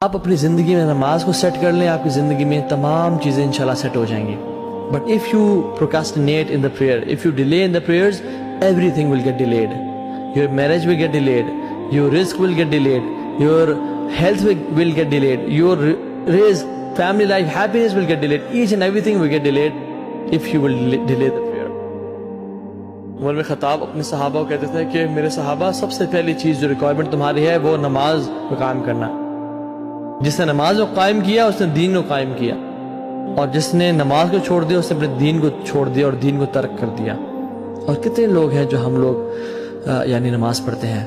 آپ اپنی زندگی میں نماز کو سیٹ کر لیں، آپ کی زندگی میں تمام چیزیں انشاءاللہ سیٹ ہو جائیں گی. But if you procrastinate in the prayer, if you delay in the prayers, everything will get delayed. Your marriage will get delayed, your risk will get delayed, your health will get delayed, your raise, family life, happiness will get delayed. Each and everything will get delayed if you will delay the prayer. عمر بن خطاب اپنے صحابہ کو کہتے تھے کہ میرے صحابہ، سب سے پہلی چیز جو ریکوائرمنٹ تمہاری ہے وہ نماز کو قائم کرنا. جس نے نماز کو قائم کیا اس نے دین کو قائم کیا، اور جس نے نماز کو چھوڑ دیا اس نے اپنے دین کو چھوڑ دیا اور دین کو ترک کر دیا. اور کتنے لوگ ہیں جو ہم لوگ یعنی نماز پڑھتے ہیں